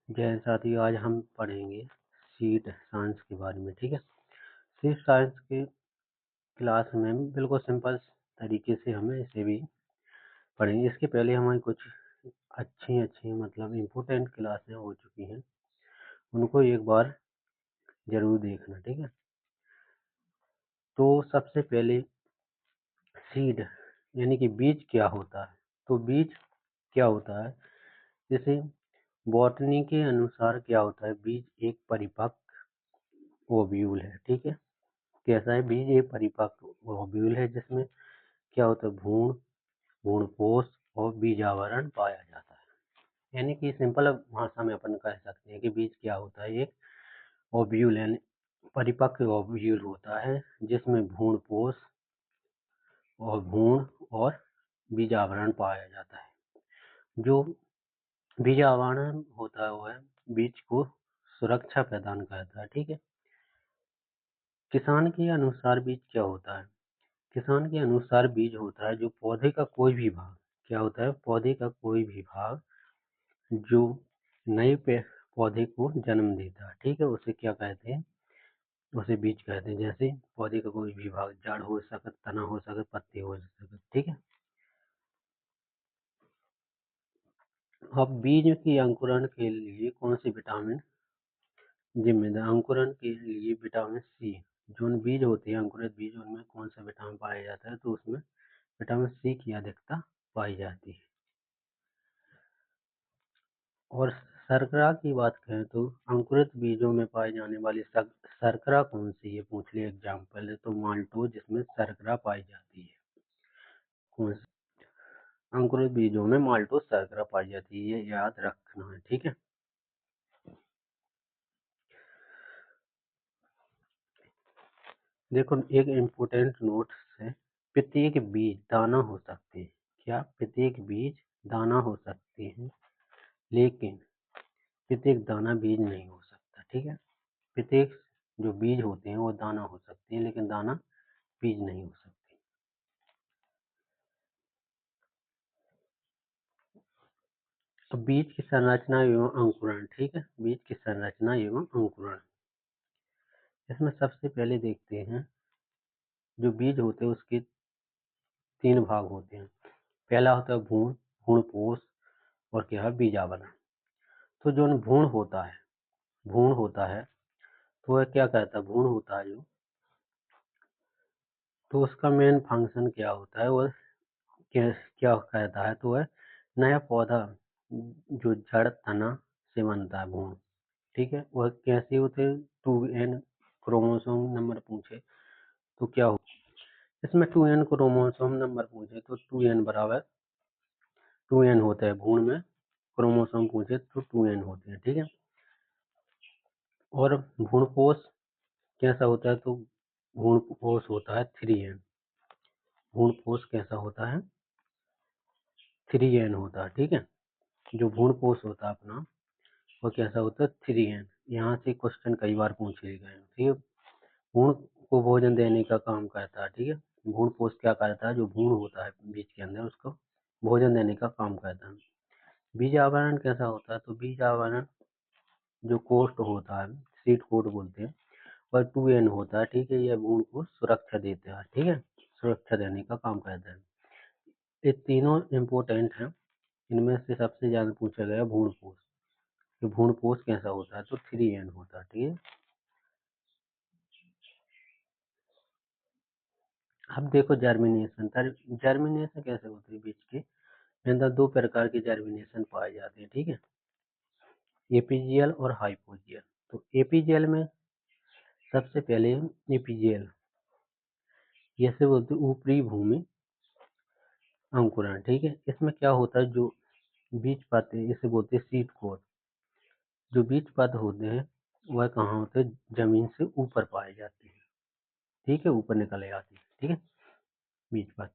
जय साथियों, आज हम पढ़ेंगे सीड साइंस के बारे में। ठीक है, सीड साइंस के क्लास में बिल्कुल सिंपल तरीके से हमें इसे भी पढ़ेंगे। इसके पहले हमारी कुछ अच्छी मतलब इम्पोर्टेंट क्लासें हो चुकी हैं, उनको एक बार जरूर देखना। ठीक है, तो सबसे पहले सीड यानी कि बीज क्या होता है। तो बीज क्या होता है, जैसे बॉटनी के अनुसार क्या होता है, बीज एक परिपक्व ओव्यूल है। ठीक है, कैसा है बीज? एक परिपक्व ओव्यूल है जिसमें क्या होता है, भ्रूण, भ्रूणपोष और बीजावरण पाया जाता है। यानी कि सिंपल भाषा में अपन कह सकते हैं कि बीज क्या होता है, एक ओव्यूल यानी परिपक्व ओव्यूल होता है जिसमें भ्रूणपोष और भ्रूण और बीजावरण पाया जाता है। जो बीजावरण होता है वह बीज को सुरक्षा प्रदान करता है। ठीक है, किसान के अनुसार बीज क्या होता है? किसान के अनुसार बीज होता है जो पौधे का कोई भी भाग, क्या होता है, पौधे का कोई भी भाग जो नए पौधे को जन्म देता है। ठीक है, उसे क्या कहते हैं, उसे बीज कहते हैं। जैसे पौधे का कोई भी भाग, जड़ हो सकता, तना हो सकता, पत्ते हो सकते। ठीक है, अब बीज की अंकुरण के लिए कौन सी विटामिन जिम्मेदार? अंकुरण के लिए विटामिन सी। जो बीज होते हैं, अंकुरित बीज, उनमें कौन सा विटामिन पाया जाता है? तो उसमें विटामिन सी की अधिकता पाई जाती है। और शर्करा की बात करें तो अंकुरित बीजों में पाई जाने वाली शर्करा कौन सी है? पूछ लिया एग्जाम्पल है तो माल्टोज, जिसमें शर्करा पाई जाती है। कौन सी? अंकुरित बीजों में माल्टोज शर्करा पाई जाती है, ये याद रखना है। ठीक है, देखो एक इम्पोर्टेंट नोट है, प्रत्येक बीज दाना हो सकते हैं। क्या? प्रत्येक बीज दाना हो सकते हैं, लेकिन प्रत्येक दाना बीज नहीं हो सकता। ठीक है, प्रत्येक जो बीज होते हैं वो दाना हो सकते हैं, लेकिन दाना बीज नहीं हो सकते। तो बीज की संरचना एवं अंकुरण। ठीक है, बीज की संरचना एवं अंकुरण, इसमें सबसे पहले देखते हैं जो बीज होते हैं उसके तीन भाग होते हैं। पहला होता है भ्रूण, भ्रूणपोष और क्या है, बीजावरण। तो जो भ्रूण होता है, भ्रूण होता है तो वह क्या कहता है, भ्रूण होता है जो, तो उसका मेन फंक्शन क्या होता है, वह क्या कहता है, तो वह नया पौधा जो जड़ तना से बनता है भ्रूण। ठीक है, वह कैसे होते हैं? 2n क्रोमोसोम नंबर पूछे तो क्या हो, इसमें 2n क्रोमोसोम नंबर पूछे तो 2n बराबर 2n होता है भ्रूण में, क्रोमोसोम पूछे तो 2n होते हैं। ठीक है, और भ्रूणपोष कैसा होता है? तो भ्रूणपोष होता है 3n। भ्रूणपोष कैसा होता है? 3n होता है। ठीक है, जो भ्रूणपोष होता है अपना, वो कैसा होता है? 3n। यहाँ से क्वेश्चन कई बार पूछे गए हैं। ठीक है, भ्रूण को भोजन देने का काम करता है। ठीक है, भ्रूणपोष क्या करता है, जो भ्रूण होता है बीज के अंदर उसको भोजन देने का काम करता है। बीज आवरण कैसा होता है? तो बीज आवरण जो कोट होता है, सीड कोट बोलते हैं, और 2n होता है। ठीक है, यह भ्रूण को सुरक्षा देता है। ठीक है, सुरक्षा देने का काम करता है। ये तीनों इम्पोर्टेंट हैं, इनमें से सबसे ज्यादा पूछा गया भ्रूणपोष। तो भ्रूणपोष कैसा होता है? तो 3n होता है। ठीक है, अब देखो जर्मिनेशन। जर्मिनेशन कैसे होती है? बीज के अंदर दो प्रकार के जर्मिनेशन पाए जाते हैं। ठीक है, एपीजियल और हाइपोजियल। तो एपीजियल में सबसे पहले एपीजियल, जैसे बोलते हैं ऊपरी भूमि अंकुरण। ठीक है, इसमें क्या होता है, जो बीज पाते हैं इसे बोलते हैं सीड कोट। जो बीज पात होते हैं वह कहाँ होते हैं? जमीन से ऊपर पाए जाते हैं। ठीक है, ऊपर निकल आती है। ठीक है, बीज पात।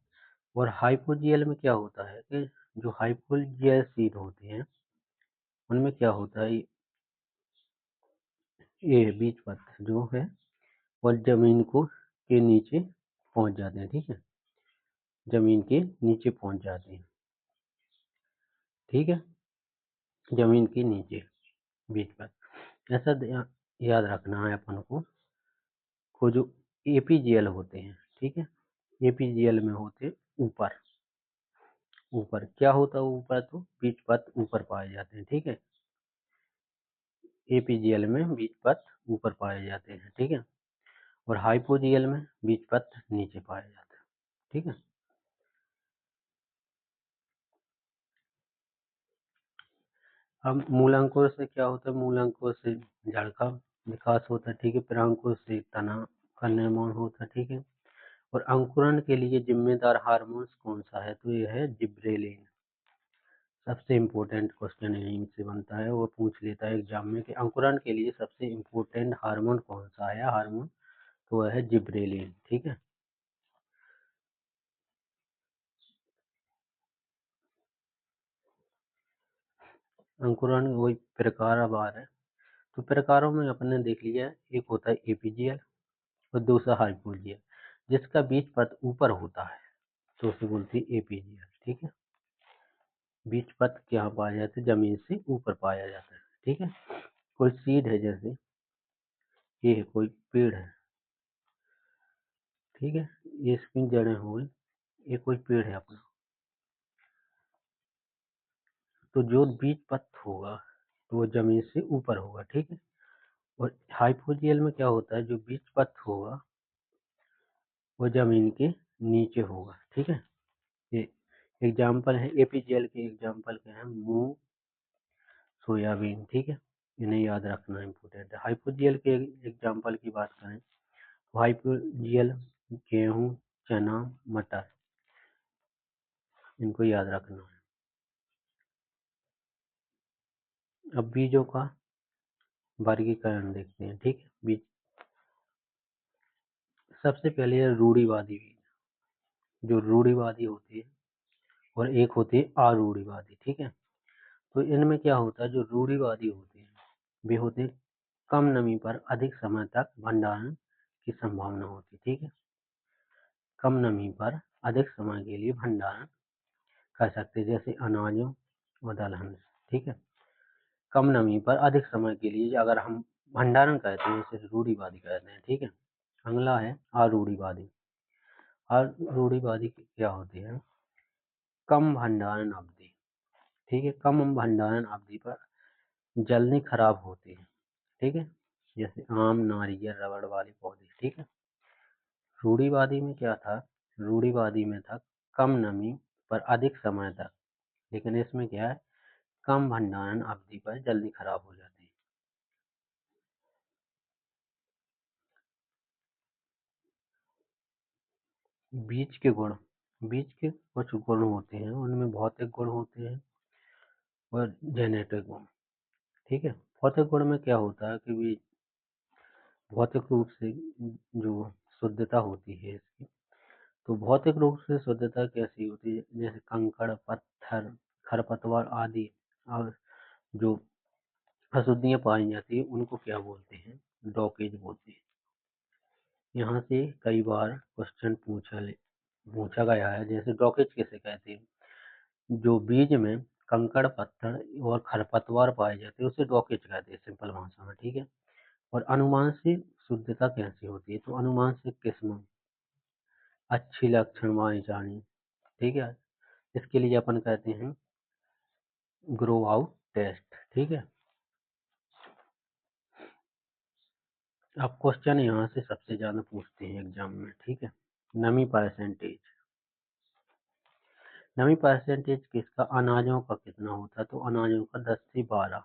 और हाइपोजियल में क्या होता है कि जो हाइपोजियल सीड होते हैं उनमें क्या होता है, ये बीज पत्र जो है और जमीन को के नीचे पहुंच जाते हैं। ठीक है, जमीन के नीचे पहुंच जाते हैं। ठीक है, जमीन के नीचे। बीज पद। ऐसा याद रखना है अपन को जो एपीजीएल होते हैं, ठीक है, एपीजीएल में होते ऊपर, ऊपर क्या होता है ऊपर, तो बीज पद ऊपर पाए जाते हैं, ठीक है, एपीजीएल में बीज पद ऊपर पाए जाते हैं, ठीक है, और हाइपोजीएल में बीज पद नीचे पाए जाते हैं, ठीक है। अब मूलांकुर से क्या होता है, मूलांकुर से जड़ का विकास होता है, ठीक है, फिर अंकुर से तना का निर्माण होता है, ठीक है, और अंकुरण के लिए जिम्मेदार हार्मोन कौन सा है, तो यह है जिब्रेलिन। सबसे इम्पोर्टेंट क्वेश्चन यहीं से बनता है, वो पूछ लेता है एग्जाम में कि अंकुरण के लिए सबसे इम्पोर्टेंट हार्मोन कौन सा है, हार्मोन तो वह है जिब्रेलिन, ठीक है। अंकुरण वही प्रकार अब आ रहा है, तो प्रकारों में अपने देख लिया, एक होता है एपीजीएल और दूसरा हाइपोजीएल। जिसका बीज पद ऊपर होता है तो उसे बोलते हैं एपीजीएल, ठीक है। बीज पद क्या पाया जाता है, जमीन से ऊपर पाया जाता है, ठीक है। कोई सीड है, जैसे ये है कोई पेड़ है, ठीक है, ये इसकी जड़ें हो गई, ये कोई पेड़ है अपना, तो जो बीज पत्र होगा तो वो जमीन से ऊपर होगा, ठीक है। और हाइपोजियल में क्या होता है, जो बीज पत्र होगा वो जमीन के नीचे होगा, ठीक है। ये एग्जाम्पल है, एपीजीएल के एग्जाम्पल के हैं मूंग, सोयाबीन, ठीक है, इन्हें याद रखना इम्पोर्टेंट है। हाइपोजियल के एग्जाम्पल की बात करें तो हाइपोजियल गेहूं, चना, मटर, इनको याद रखना है। अब बीजों का वर्गीकरण देखते हैं, ठीक है। बीज सबसे पहले है रूढ़िवादी बीज, जो रूढ़िवादी होती है, और एक होती है अरूढ़िवादी, ठीक है। तो इनमें क्या होता है, जो रूढ़िवादी होते हैं वे होते हैं कम नमी पर अधिक समय तक भंडारण की संभावना होती है, ठीक है। कम नमी पर अधिक समय के लिए भंडारण कर सकते हैं, जैसे अनाजों व दलहन, ठीक है। कम नमी पर अधिक समय के लिए अगर हम भंडारण करते हैं इसे रूढ़िवादी कहते हैं, ठीक है। अगला है अरूढ़िवादी। अरूढ़िवादी क्या होती है, कम भंडारण अवधि, ठीक है, कम भंडारण अवधि पर जल्दी खराब होते हैं, ठीक है, जैसे आम, नारियल, रबड़ वाले पौधे, ठीक है। रूढ़िवादी में क्या था, रूढ़िवादी में था कम नमी पर अधिक समय तक, लेकिन इसमें क्या है, कम भंडारण अवधि पर जल्दी खराब हो जाते हैं। बीज के गुण, बीज के कुछ गुण होते हैं, उनमें भौतिक गुण होते हैं और जेनेटिक गुण, ठीक है। भौतिक गुण में क्या होता है कि बीज भौतिक रूप से जो शुद्धता होती है इसकी, तो भौतिक रूप से शुद्धता कैसी होती है, जैसे कंकड़, पत्थर, खरपतवार आदि, और जो अशुद्धियां पाई जाती है उनको क्या बोलते हैं, डॉकेज बोलते हैं। यहाँ से कई बार क्वेश्चन पूछा गया है, जैसे डॉकेज किसे कहते हैं, जो बीज में कंकड़, पत्थर और खरपतवार पाए जाते हैं उसे डॉकेज कहते हैं, सिंपल भाषा में, ठीक है। और अनुवांशिक शुद्धता कैसी होती है, तो अनुवांशिक किस्म अच्छी लक्षण मानी जानी, ठीक है, इसके लिए अपन कहते हैं ग्रो आउट टेस्ट, ठीक है। अब क्वेश्चन यहाँ से सबसे ज्यादा पूछते हैं एग्जाम में, ठीक है। नमी परसेंटेज, नमी परसेंटेज किसका, अनाजों का कितना होता है, तो अनाजों का 10 से 12।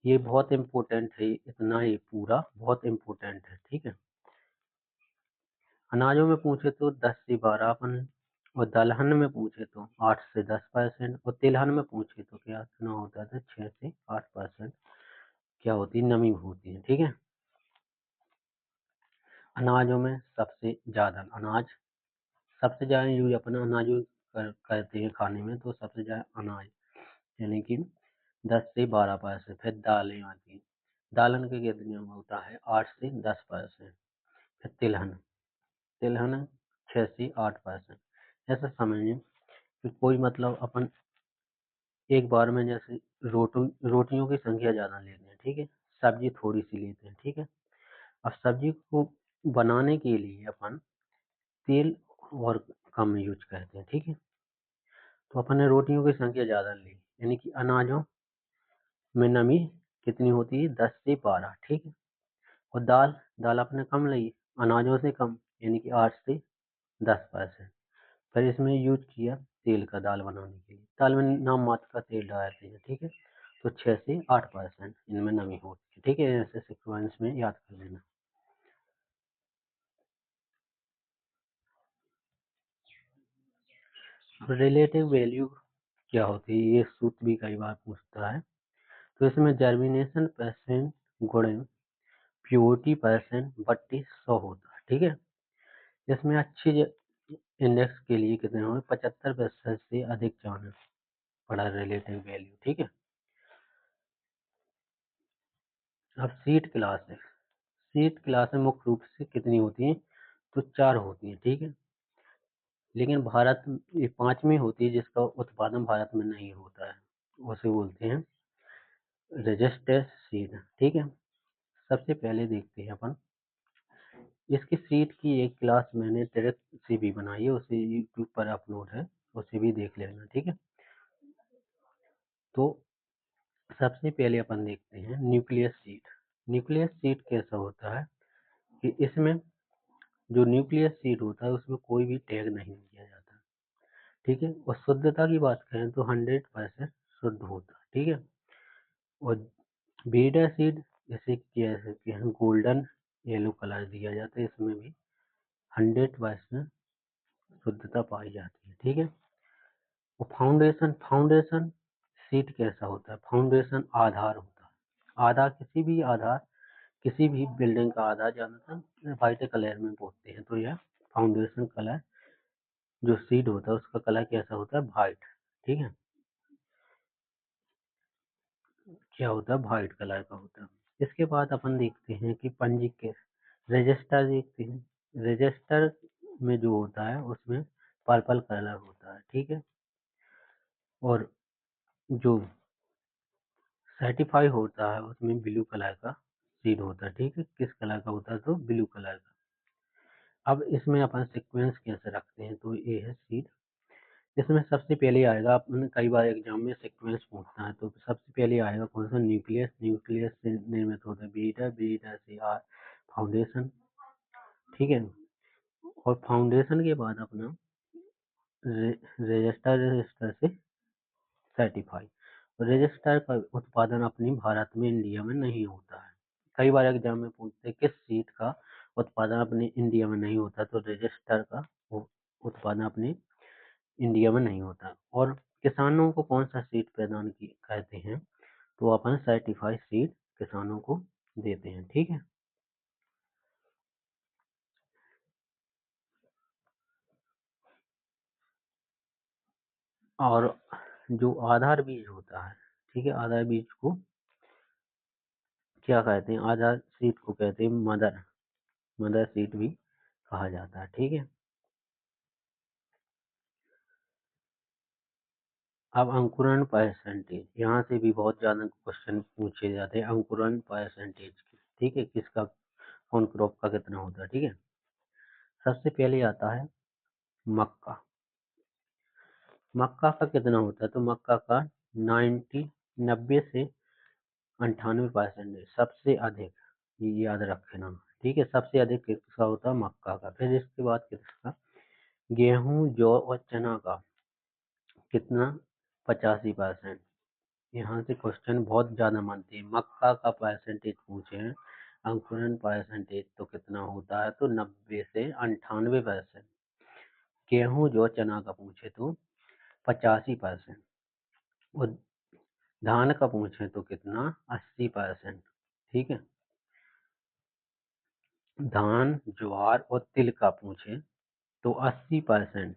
ये बहुत इम्पोर्टेंट है, इतना ये पूरा बहुत इम्पोर्टेंट है, ठीक है। अनाजों में पूछे तो 10 से 12 अपन, और दलहन में पूछे तो 8 से 10%, और तिलहन में पूछे तो क्या कितना होता है, 6 से 8% क्या होती है, नमी होती है, ठीक है। अनाजों में सबसे ज्यादा अनाज, सबसे ज्यादा यूज अपना अनाज करते हैं खाने में, तो सबसे ज्यादा अनाज यानी कि 10 से 12%। फिर दालें आती हैं, दालन के कितने होता है, 8 से 10%। फिर तिलहन, तिलहन 6 से 8%। ऐसा समझिए कि कोई मतलब अपन एक बार में जैसे रोटियों की संख्या ज़्यादा लेते हैं, ठीक है, सब्जी थोड़ी सी लेते हैं, ठीक है। अब सब्जी को बनाने के लिए अपन तेल और कम यूज करते हैं, ठीक है। तो अपन ने रोटियों की संख्या ज़्यादा ली, यानी कि अनाजों में नमी कितनी होती है, 10 से 12, ठीक है। और दाल दाल आपने कम ली, अनाजों से कम, यानी कि 8 से 10%। फिर इसमें यूज किया तेल का दाल बनाने के लिए, दाल में नाम मात्र का तेल डालते हैं, ठीक है। तो 6 से 8% इनमें नमी होती है, ठीक है। ऐसे सिक्वेंस में याद कर लेना। रिलेटिव वैल्यू क्या होती है, ये सूत्र भी कई बार पूछता है। तो इसमें जर्मिनेशन परसेंट गुणे प्योरिटी परसेंट बट्टी 100 होता है, ठीक है। इसमें अच्छी इंडेक्स के लिए कितने होंगे, 75% से अधिक जाना पड़ा रिलेटिव वैल्यू, ठीक है। अब सीट क्लास है, सीट क्लास में मुख्य रूप से कितनी होती हैं, तो 4 होती हैं, ठीक है। लेकिन भारत ये 5वीं होती है जिसका उत्पादन भारत में नहीं होता है, उसे बोलते हैं रजिस्टर्ड सीड, ठीक है। सबसे पहले देखते हैं अपन इसकी सीट की एक क्लास मैंने डायरेक्ट से भी बनाई है, उसे यूट्यूब पर अपलोड है, उसे भी देख लेना, ठीक है। तो सबसे पहले अपन देखते हैं न्यूक्लियस सीट। न्यूक्लियस सीट कैसा होता है कि इसमें जो न्यूक्लियस सीट होता है उसमें कोई भी टैग नहीं दिया जाता, ठीक है। और शुद्धता की बात करें तो 100% शुद्ध होता है, ठीक है। और बीटा सीड जैसे कह सकते हैं गोल्डन येलो कलर दिया जाता है, इसमें भी 100% शुद्धता पाई जाती है, ठीक है। और फाउंडेशन फाउंडेशन सीट कैसा होता है, फाउंडेशन आधार होता है। आधार किसी भी बिल्डिंग का आधार ज्यादातर वाइट कलर में पोतते हैं, तो यह फाउंडेशन कलर जो सीड होता है उसका कलर कैसा होता है, वाइट, ठीक है। क्या होता है, वाइट कलर का होता है। इसके बाद अपन देखते हैं कि पंजी के रजिस्टर देखते हैं। रजिस्टर में जो होता है उसमें पर्पल कलर होता है, ठीक है। और जो सर्टिफाई होता है उसमें ब्लू कलर का सीड होता है, ठीक है। किस कलर का होता है, तो ब्लू कलर का। अब इसमें अपन सीक्वेंस कैसे रखते हैं, तो ये है सीड। इसमें सबसे पहले आएगा, अपन कई बार एग्जाम में सीक्वेंस पूछता है, तो सबसे पहले आएगा कौन सा, न्यूक्लियस। न्यूक्लियस से निर्मित होता है बीटा, बीटा से आर फाउंडेशन, ठीक है। और फाउंडेशन के बाद अपना रजिस्टर, रजिस्टर से सर्टिफाई। रजिस्टर का उत्पादन अपनी भारत में, इंडिया में नहीं होता है। कई बार एग्जाम में पूछते हैं किस सीट का उत्पादन अपने इंडिया में नहीं होता, तो रजिस्टर का उत्पादन अपने इंडिया में नहीं होता। और किसानों को कौन सा सीड प्रदान करते हैं, तो अपन सर्टिफाइड सीड किसानों को देते हैं, ठीक है। और जो आधार बीज होता है, ठीक है, आधार बीज को क्या कहते हैं, आधार सीड को कहते हैं मदर, मदर सीड भी कहा जाता है, ठीक है। अब अंकुरण परसेंटेज, यहाँ से भी बहुत ज्यादा क्वेश्चन पूछे जाते हैं अंकुरण परसेंटेज की, ठीक है, किसका कौन क्रॉप का कितना होता है, ठीक है। सबसे पहले आता है मक्का। मक्का का कितना होता है, तो मक्का का 90 से 98% सबसे अधिक, ये याद रखना, ठीक है। सबसे अधिक किसका होता है, मक्का का। फिर इसके बाद किसका, गेहूं, जौ और चना का कितना, 85%। यहाँ से क्वेश्चन बहुत ज्यादा मानते हैं, मक्का का परसेंटेज पूछे हैं, अंकुरण परसेंटेज तो कितना होता है, तो 90 से 98%। गेहूं, जौ, चना का पूछे तो 85%। और धान का पूछे तो कितना, 80%, ठीक है। धान, ज्वार और तिल का पूछे तो 80%।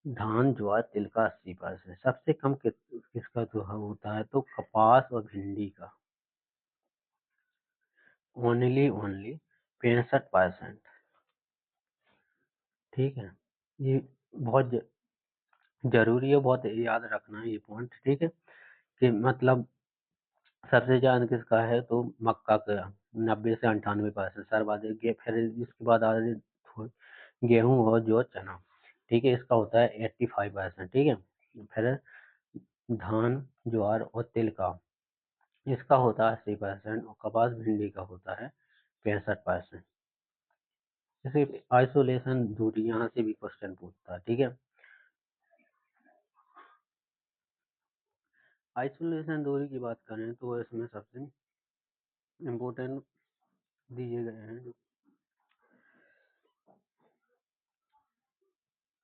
धान, ज्वार, तिल का 80%। सबसे कम किसका तो होता है, तो कपास और भिंडी का, ओनली 65%, ठीक है। ये बहुत जरूरी है बहुत, याद रखना है ये पॉइंट, ठीक है। कि मतलब सबसे ज्यादा किसका है, तो मक्का का 90 से 98%, सर्वाधिक फिर इसके बाद आ रही गेहूं और जो चना, ठीक है, इसका होता है 85%, ठीक है। फिर धान, ज्वार और तिल का, इसका होता है 80%, और कपास भिंडी का होता है 65%। जैसे आइसोलेशन दूरी, यहाँ से भी क्वेश्चन पूछता है, ठीक है। आइसोलेशन दूरी की बात करें तो इसमें सबसे इम्पोर्टेंट दिए गए हैं जो,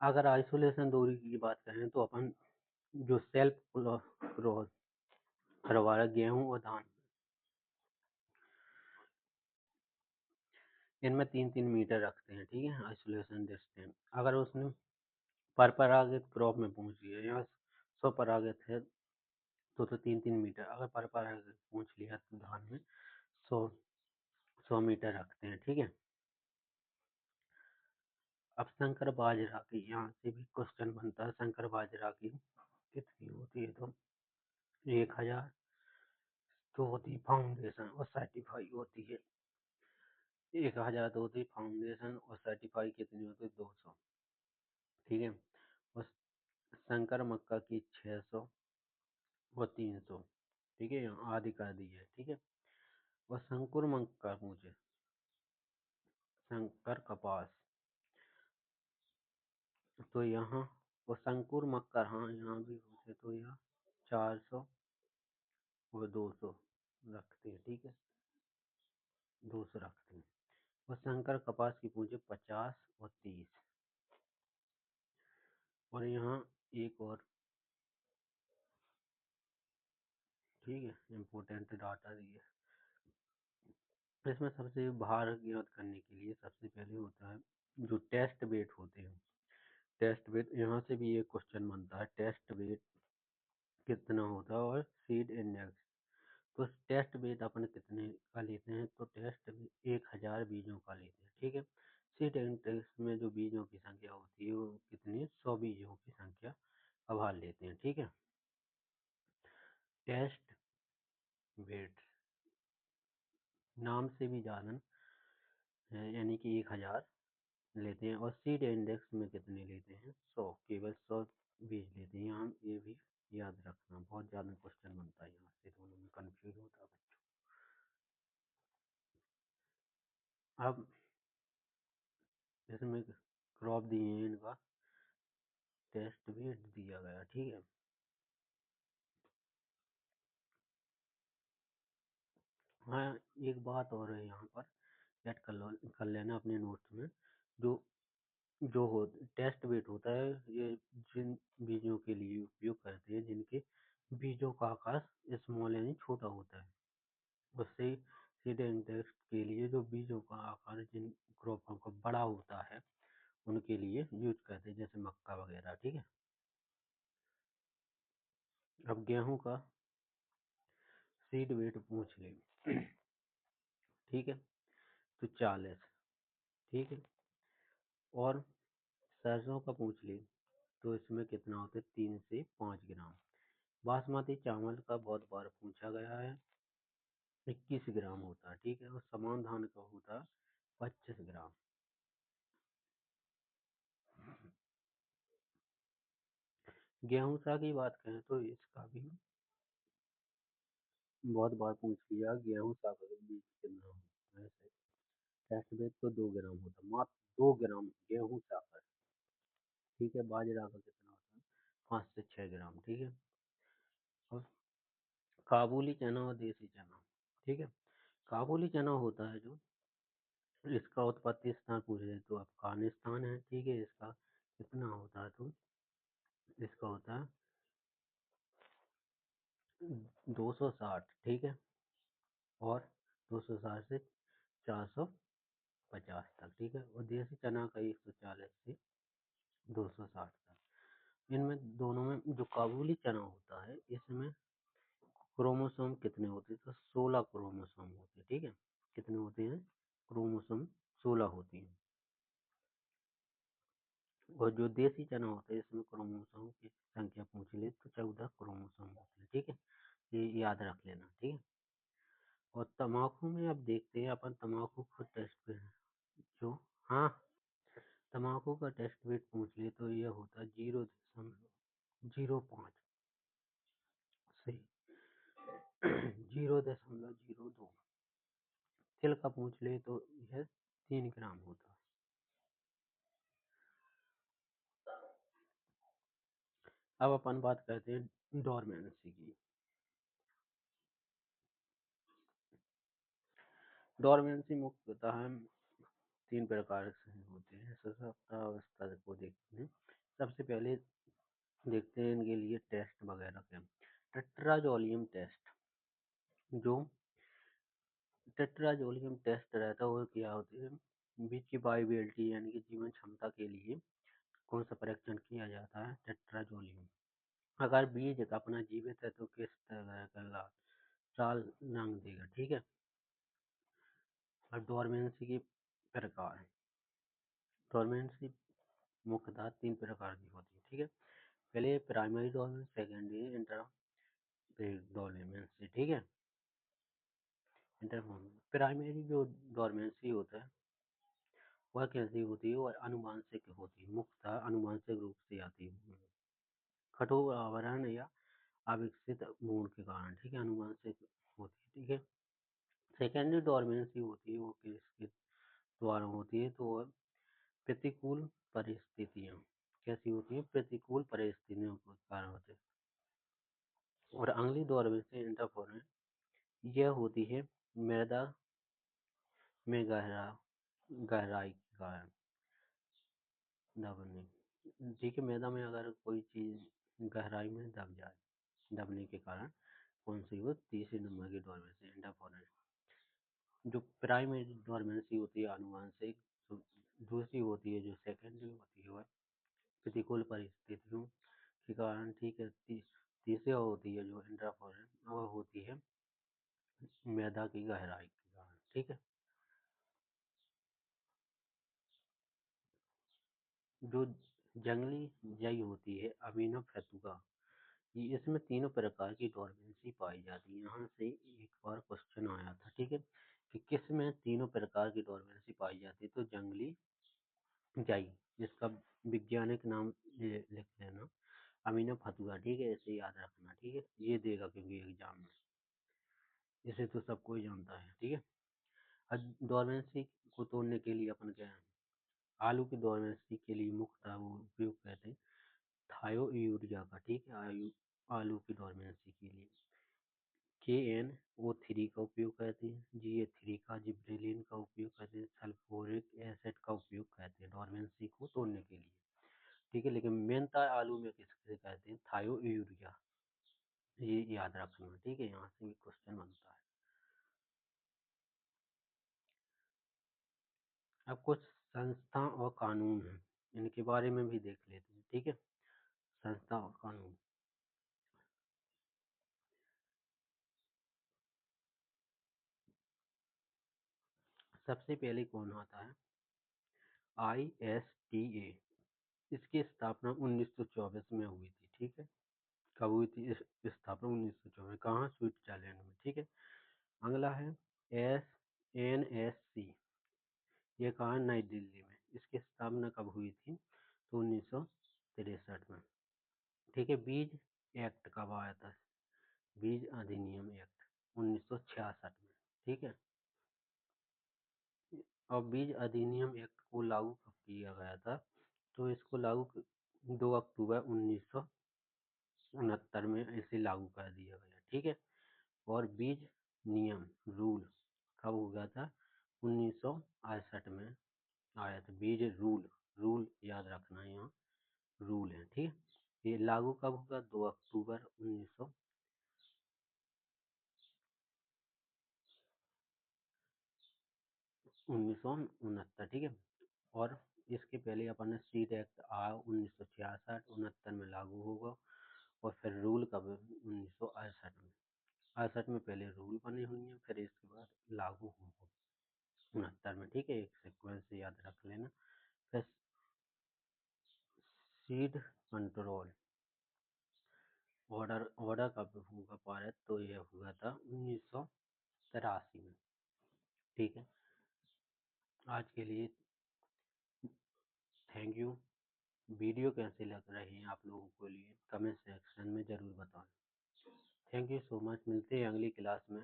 अगर आइसोलेशन दूरी की बात करें तो अपन जो सेल्फ ग्रोथ करवा रहे गेहूं और धान, इनमें 3-3 मीटर रखते हैं, ठीक है, आइसोलेशन डिस्टेंस। अगर उसने परपरागित क्रॉप में पूछ लिया या स्वपरागित है तो 3-3 मीटर, अगर परपरागित पूछ लिया तो धान में 100 मीटर रखते हैं, ठीक है। अब संकर बाजरा की, यहाँ से भी क्वेश्चन बनता है, संकर बाजरा की कितनी होती है, तो 1000 तो होती है फाउंडेशन, और सर्टिफाई होती है 1000 तो होती है फाउंडेशन, और सर्टिफाई कितनी होती है 200, ठीक है। और संकर मक्का की 600 और 300, ठीक है, यहाँ आदि कर दी है, ठीक है। और संकुर मक्का पूछे, संकर कपास, तो यहाँ वो संकुर मक्का, हाँ यहाँ भी पूछे तो यहाँ 400 और 200 रखते हैं, ठीक है, 200 रखते हैं। और संकर कपास की पूछे 50 और 30, और यहाँ एक और, ठीक है, इम्पोर्टेंट डाटा दिए। इसमें सबसे भार ज्ञात करने के लिए सबसे पहले होता है जो टेस्ट वेट होते हैं, टेस्ट वेट, यहाँ से भी एक क्वेश्चन बनता है, टेस्ट वेट कितना होता है, और सीड इंडेक्स। तो टेस्ट वेट अपन कितने का लेते हैं, तो टेस्ट 1000 बीजों का लेते हैं, ठीक है। सीड इंडेक्स में जो बीजों की संख्या होती है वो कितनी, 100 बीजों की संख्या का भार लेते हैं, ठीक है। टेस्ट वेट नाम से भी जानन है, यानी कि 1000 लेते हैं, और सीड इंडेक्स में कितने लेते हैं, 100, केवल 100 बीज लेते हैं, यहाँ ये भी याद रखना, बहुत ज़्यादा क्वेश्चन बनता है, यहाँ से दोनों में कंफ्यूज होता है बच्चों। अब इसमें क्रॉप दिए हैं, इनका टेस्ट वेट दिया गया, ठीक है। हाँ, एक बात और है यहाँ पर, ऐड कर लेना अपने नोट्स में, जो जो हो टेस्ट वेट होता है, ये जिन बीजों के लिए उपयोग करते हैं जिनके बीजों का आकार स्मॉल यानी छोटा होता है, उससे सीड इंडेक्स के लिए जो बीजों का आकार जिन क्रॉपों का बड़ा होता है उनके लिए यूज करते हैं, जैसे मक्का वगैरह, ठीक है। अब गेहूं का सीड वेट पूछ ले, ठीक है, तो 40, ठीक है। और सरसों का पूछ ले तो इसमें कितना होता है, 3 से 5 ग्राम। बासमती चावल का बहुत बार पूछा गया है, 21 ग्राम होता है, ठीक है। और समान धान का होता है 25 ग्राम। गेहूं सा की बात करें तो इसका भी बहुत बार पूछ लिया, गेहूं सा का बीज कितना होता है, ऐसे टेस्ट बेच तो 2 ग्राम होता है, मात्र 2 ग्राम गेहूं सा का, ठीक है। बाजरा का कितना होता है, 5 से 6 ग्राम, ठीक है। और काबुली चना और देसी चना, ठीक है। काबुली चना होता है जो, इसका उत्पत्ति स्थान पूछ रहे तो अफगानिस्तान है, ठीक है। इसका कितना होता है, तो इसका होता है 260, ठीक है। और 260 से 450 तक, ठीक है। और देसी चना का 140 से 260 तक। इनमें दोनों में जो काबुली चना होता है इसमें क्रोमोसोम कितने होते हैं, तो 16 क्रोमोसोम होते हैं, ठीक है। कितने होते हैं, क्रोमोसोम 16 होती हैं। और जो देसी चना होता है इसमें क्रोमोसोम की संख्या पूछ ले तो 14 क्रोमोसोम होते हैं, ठीक है, ये याद रख लेना, ठीक है। और तम्बाकू में अब देखते हैं अपन तम्बाकू का टेस्ट पे जो, हाँ, तम्बाकू का टेस्ट वेट पूछ ले तो ये होता है 0.05 से 0.02। तिल का पूछ ले तो यह 3 ग्राम होता है। अब अपन बात करते हैं डोरमेंसी की। डोरमेंसी मुख्यतः 3 प्रकार से होते हैं। सशक्तावस्था को देखते हैं। सबसे पहले देखते हैं इनके लिए टेस्ट वगैरह के। टेट्राजोलियम टेस्ट, जो टेट्राजोलियम टेस्ट रहता है वो क्या होते हैं, बीज की वायबिलिटी यानी कि जीवन क्षमता के लिए कौन सा परीक्षण किया जाता है, टेट्राजोलियम। अगर बीज अपना जीवित है तो किस तरह का चाल रंग देगा, ठीक है। और डोरमेंसी के प्रकार, डोरमेंसी मुख्यतः 3 प्रकार की होती है, ठीक है। पहले primary dormancy, secondary inter dormancy, ठीक है। इंटर प्राइमरी जो डोरमेंसी होता है वह कैसी होती है, वह अनुवांशिक होती है, मुख्यतः अनुवांशिक रूप से आती है, कठोर आवरण या अविकसित गुण के कारण, ठीक है, अनुवांशिक होती है, ठीक है। सेकेंडरी डोरमेंसी होती है वो किसके द्वारा होती है, तो वह प्रतिकूल परिस्थितियाँ कैसी होती हैं, प्रतिकूल परिस्थितियों के कारण होते हैं। और अगली डोरमेंसी इंटरफेरेंस, यह होती है मृदा में गहराई के कारण दबने, ठीक है, मैदा में अगर कोई चीज गहराई में दब जाए, दबने के कारण कौन सी, वो तीसरे नंबर की डोरमेंसी इंटरफेरेंस। जो प्राइमरी डोरमेंसी होती है आनुवंशिक, दूसरी होती है जो सेकेंडरी होती है वह प्रतिकूल परिस्थितियों के कारण, ठीक है। तीसरी होती है जो इंटरफेरेंस, वह होती है मैदा की गहराई के कारण, ठीक है। जो जंगली जई होती है अमीनो फेतुका, ये इसमें तीनों प्रकार की डोरमेंसी पाई जाती है। यहाँ से एक बार क्वेश्चन आया था, ठीक है, कि किस में तीनों प्रकार की डोरमेंसी पाई जाती है, तो जंगली जाई, जिसका वैज्ञानिक नाम लिख लेना अमीनो फतुआ, ठीक है, इसे याद रखना, ठीक है, ये देगा क्योंकि एग्जाम में, इसे तो सब कोई जानता है, ठीक है। अब डोरमेंसी को तोड़ने के लिए अपन क्या है, आलू की डोरमेंसी के लिए मुख्यतः वो उपयोग कहते हैं थायो यूरिया का, ठीक है, आलू की डोरमेंसी के लिए KNO3 का उपयोग करते हैं, GA3 का, जिब्रेलिन का उपयोग करते हैं, सल्फ्यूरिक एसिड का उपयोग करते हैं डोरमेंसी को तोड़ने के लिए, ठीक है। लेकिन मेनता आलू में किससे कहते हैं, थायो यूरिया, ये याद रखना, ठीक है, यहाँ से भी क्वेश्चन बनता है। अब कुछ संस्था और कानून हैं, इनके बारे में भी देख लेते हैं, ठीक है। संस्था और कानून, सबसे पहले कौन आता है, ISTA। इसकी स्थापना 1924 में हुई थी, ठीक है। कब हुई थी इस स्थापना, 1924, कहाँ, स्विट्जरलैंड में, ठीक है। अगला है SNSC, ये कहाँ, नई दिल्ली में। इसकी स्थापना कब हुई थी, तो 1963 में, ठीक है। बीज एक्ट कब आया था, बीज अधिनियम एक्ट 1966 में, ठीक है। और बीज अधिनियम एक्ट को लागू कब किया गया था, तो इसको लागू 2 अक्टूबर 1969 में इसे लागू कर दिया गया, ठीक है। और बीज नियम रूल कब हो गया था, 1968 में आया था। बीज रूल, रूल याद रखना है, यहाँ रूल है, ठीक है। ये लागू कब होगा, 2 अक्टूबर 1969, ठीक है। और इसके पहले अपन ने स्ट्रीट एक्ट आया 1966, 69 में लागू होगा। और फिर रूल कब, 1968 में, 68 में पहले रूल बने हुए हैं, फिर इसके बाद लागू होगा 69 में, ठीक है। एक सीक्वेंस से याद रख लेना। फिर सीड कंट्रोल ऑर्डर ऑर्डर कब हुआ पारित, तो यह हुआ था 1983 में। ठीक है, आज के लिए थैंक यू। वीडियो कैसे लग रहे हैं आप लोगों को लिए कमेंट सेक्शन में ज़रूर बताएं। थैंक यू सो मच, मिलते हैं अगली क्लास में।